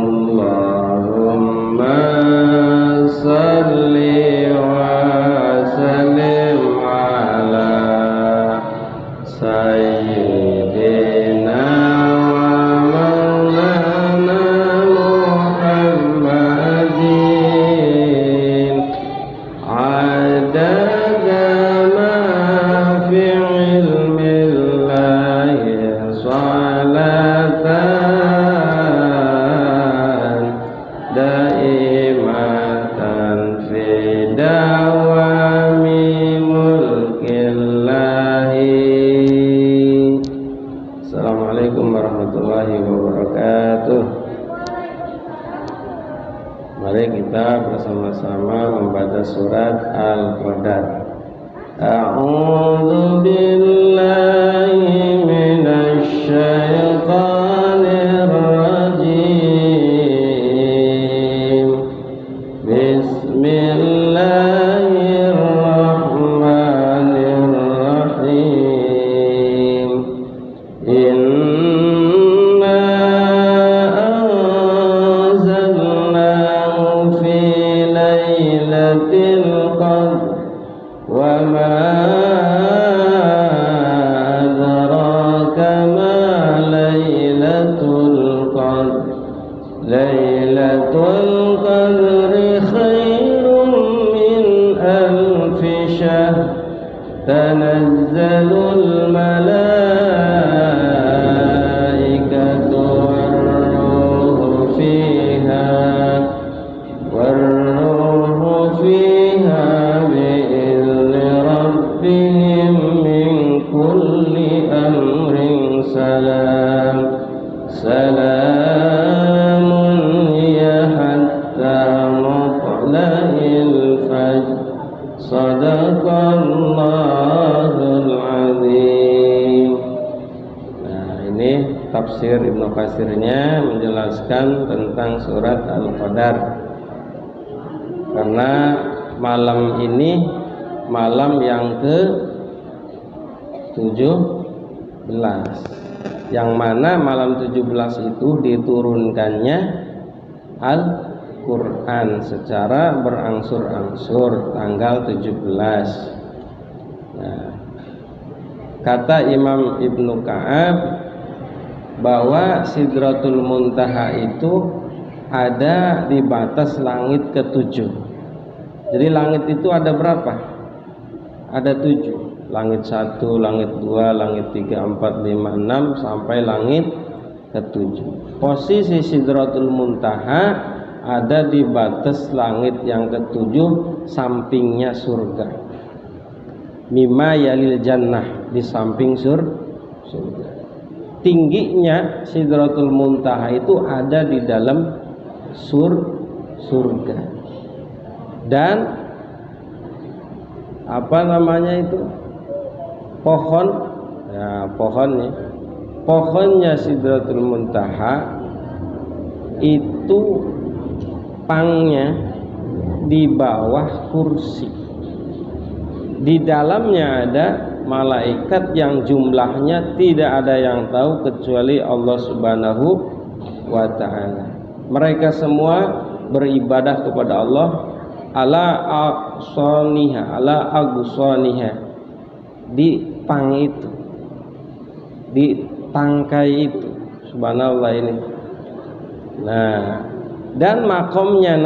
Allahumma salli wa sallim ala sayyidina wa maulana Muhammadin adada ma fi ilmillahi salatan daimatan fi dawami mulkillahi. Assalamualaikum warahmatullahi wabarakatuh. Mari kita bersama-sama membaca surat Al-Qadar. A'udzu billahi minasy syaithanir rajim. Bismillahirrahmanirrahim. Inna anzalnahu fi lailatul qadr wa ma adraka ma lailatul qadr. Lailatul qadri khairun min alfi syahr. Tanazzalul malaikatu war-ruhu fiha bi'izni rabbihim min kulli amrin salam. Salamun hiya hatta matla'il fajr. Sadaqallahul azim. Nah, ini tafsir Ibnu Katsirnya menjelaskan tentang surat Al-Qadar. Karena malam ini malam yang ke-17, yang mana malam 17 itu diturunkannya Al-Quran secara berangsur-angsur tanggal 17. Nah, kata Imam Ibnu Ka'ab bahwa Sidratul Muntaha itu ada di batas langit ke-7. Jadi langit itu ada berapa? Ada 7. Langit 1, langit 2, langit 3, 4, 5, 6 sampai langit ke-7. Posisi Sidratul Muntaha ada di batas langit yang ke-7, sampingnya surga. Mimma yalil jannah, di samping surga. Tingginya Sidratul Muntaha itu ada di dalam surga. Dan apa namanya itu? Pohon, ya pohonnya Sidratul Muntaha itu pangnya di bawah kursi. Di dalamnya ada malaikat yang jumlahnya tidak ada yang tahu kecuali Allah Subhanahu wa ta'ala. Mereka semua beribadah kepada Allah ala aqsaniha, di pang itu, di tangkai itu. Subhanallah ini. Nah, dan makomnya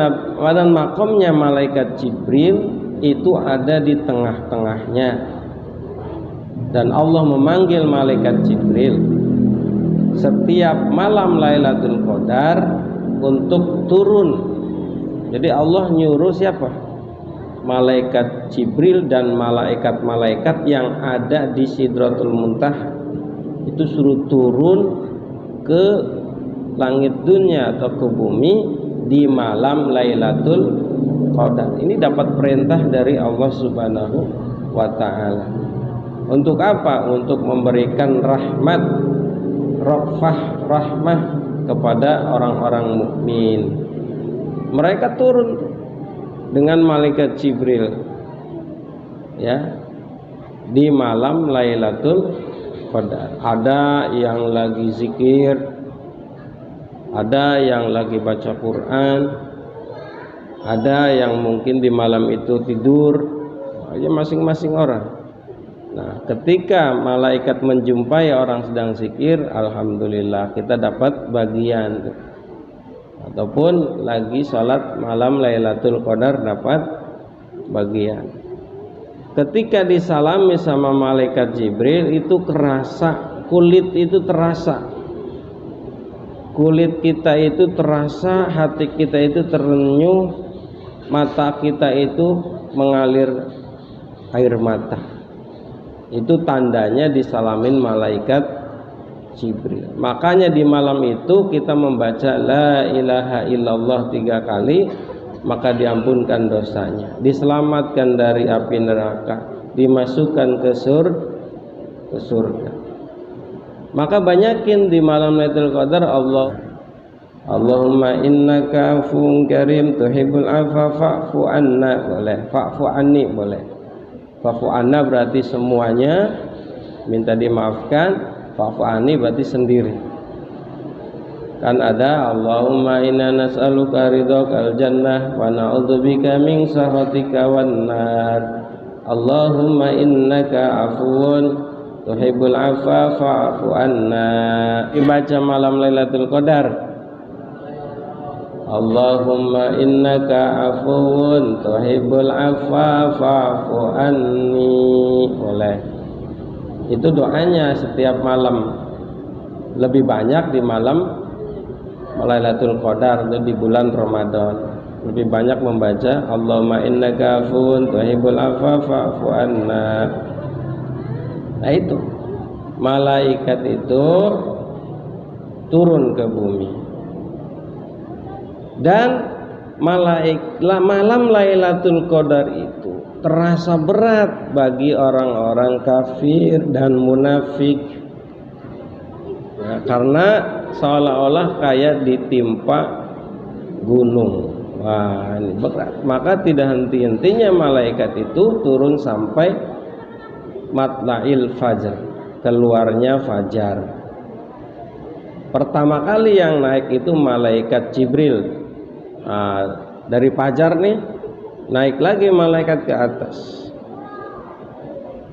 malaikat Jibril itu ada di tengah-tengahnya. Dan Allah memanggil malaikat Jibril setiap malam Lailatul Qadar untuk turun. Jadi Allah nyuruh siapa? Malaikat Jibril dan malaikat-malaikat yang ada di Sidratul Muntaha itu suruh turun ke langit dunia atau ke bumi di malam Lailatul Qadar. Ini dapat perintah dari Allah Subhanahu wa ta'ala. Untuk apa? Untuk memberikan rahmat, rahmah kepada orang-orang mukmin. Mereka turun dengan malaikat Jibril, ya, di malam Lailatul Qadar. Ada yang lagi zikir, ada yang lagi baca Quran, ada yang mungkin di malam itu tidur, aja masing-masing orang. Nah, ketika malaikat menjumpai orang sedang zikir, alhamdulillah kita dapat bagian. Ataupun lagi sholat malam Lailatul Qadar dapat bagian. Ketika disalami sama malaikat Jibril itu kerasa, kulit itu terasa, kulit kita itu terasa, hati kita itu terenyuh, mata kita itu mengalir air mata. Itu tandanya disalamin malaikat Jibril. Makanya di malam itu kita membaca la ilaha illallah 3 kali, maka diampunkan dosanya, diselamatkan dari api neraka, dimasukkan ke surga. Maka banyakin di malam Lailatul Qadar Allahumma innaka afuwun karim tuhibbul afwa fa'fu anna, boleh, fa'fu anni boleh. Fa'fu anna berarti semuanya minta dimaafkan, fa'fu anni berarti sendiri. Kan ada Allahumma inna nas'aluka ridhakal jannah wa na'udzubika min sakhatika wan nar. Allahumma innaka afuwun tuhibbul afwa fa'fu anna. Dibaca malam Lailatul Qadar, Allahumma innaka afuwun tuhibbul afwa fa'fu anni, boleh. Itu doanya setiap malam, lebih banyak di malam Lailatul Qadar, itu di bulan Ramadan lebih banyak membaca Allahumma innaka afuwun tuhibbul afwa fa'fu anna. Nah, itu malaikat itu turun ke bumi. Dan malam Lailatul Qadar itu terasa berat bagi orang-orang kafir dan munafik, ya, karena seolah-olah kayak ditimpa gunung. Wah, ini berat. Maka tidak henti-hentinya malaikat itu turun sampai matla'il fajar, keluarnya fajar. Pertama kali yang naik itu malaikat Jibril. Dari fajar nih naik lagi malaikat ke atas,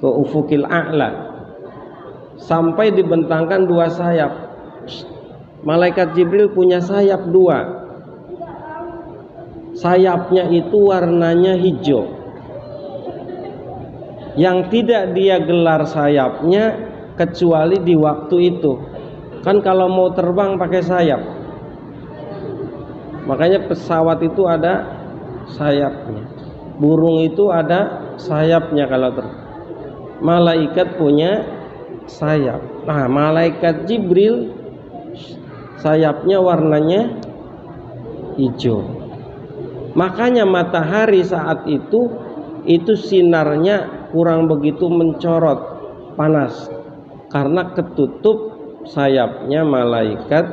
ke ufukil a'la, sampai dibentangkan 2 sayap. Malaikat Jibril punya sayap 2. Sayapnya itu warnanya hijau. Yang tidak dia gelar sayapnya kecuali di waktu itu. Kan kalau mau terbang pakai sayap, makanya pesawat itu ada sayapnya, burung itu ada sayapnya. Kalau malaikat punya sayap. Nah, malaikat Jibril sayapnya warnanya hijau. Makanya matahari saat itu sinarnya kurang begitu mencorot, panas, karena ketutup sayapnya malaikat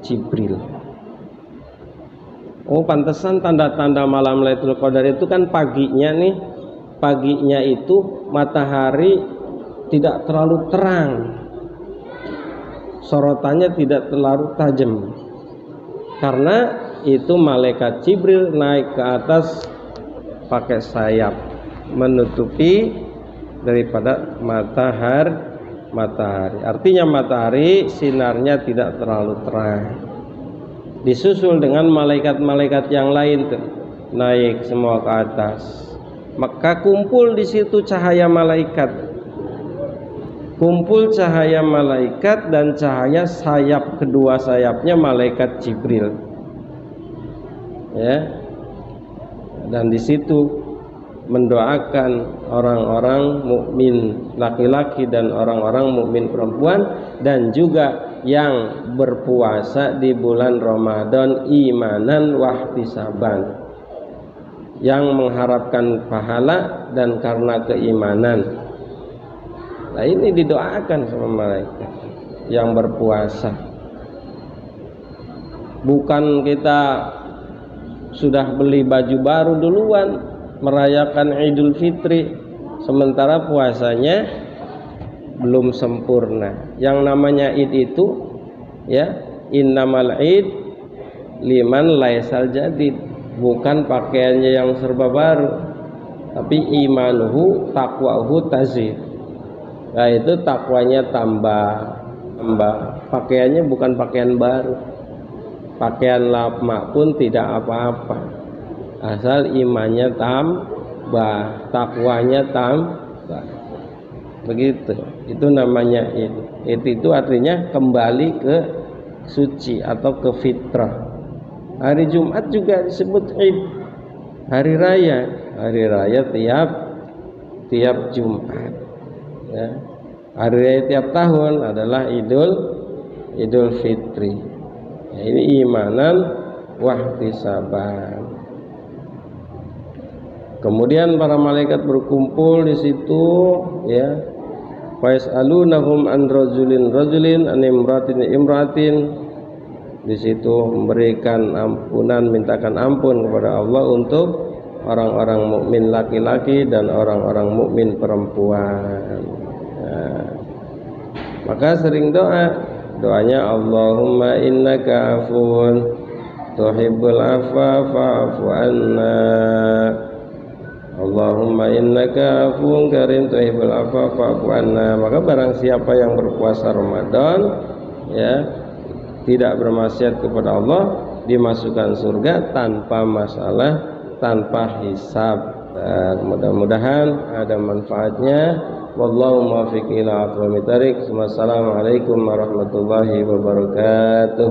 Jibril. Oh, pantesan tanda-tanda malam Lailatul Qadar itu kan paginya nih, paginya itu matahari tidak terlalu terang, sorotannya tidak terlalu tajam, karena itu malaikat Jibril naik ke atas pakai sayap menutupi daripada matahari. Artinya matahari sinarnya tidak terlalu terang. Disusul dengan malaikat-malaikat yang lain tuh, naik semua ke atas. Maka kumpul di situ cahaya malaikat. Kumpul cahaya malaikat dan cahaya sayap, kedua sayapnya malaikat Jibril. Ya. Dan di situ mendoakan orang-orang mukmin laki-laki dan orang-orang mukmin perempuan, dan juga yang berpuasa di bulan Ramadan imanan wahtisaban, yang mengharapkan pahala dan karena keimanan. Nah, ini didoakan sama malaikat yang berpuasa. Bukan kita sudah beli baju baru duluan merayakan Idul Fitri sementara puasanya belum sempurna. Yang namanya Id itu, ya, innamal id liman laisal jadid, bukan pakaiannya yang serba baru, tapi imanuhu taqwahu tazid. Nah itu takwanya tambah, pakaiannya bukan pakaian baru, pakaian lama pun tidak apa-apa, asal imannya tambah, takwanya tambah, begitu. Itu namanya id. Itu artinya kembali ke suci atau ke fitrah. Hari Jumat juga disebut id, hari raya tiap Jumat ya. Hari raya tiap tahun adalah Idul Fitri ya, ini imanan wahtisaban. Kemudian para malaikat berkumpul di situ ya, fais'alunahum an rajulin an imratin. Di situ memberikan ampunan, mintakan ampun kepada Allah untuk orang-orang mukmin laki-laki dan orang-orang mukmin perempuan. Nah, maka sering doanya Allahumma innaka afuwun tuhibbul afwa fa'fu anna. Allahumma innaka afuwun karim tuhibbul afwa fa'fu anna. Maka barang siapa yang berpuasa Ramadan ya, tidak bermaksiat kepada Allah, dimasukkan surga tanpa masalah, tanpa hisab. Mudah-mudahan ada manfaatnya. Wallahu muwaffiq ila aqwamit thariq. Wassalamualaikum warahmatullahi wabarakatuh.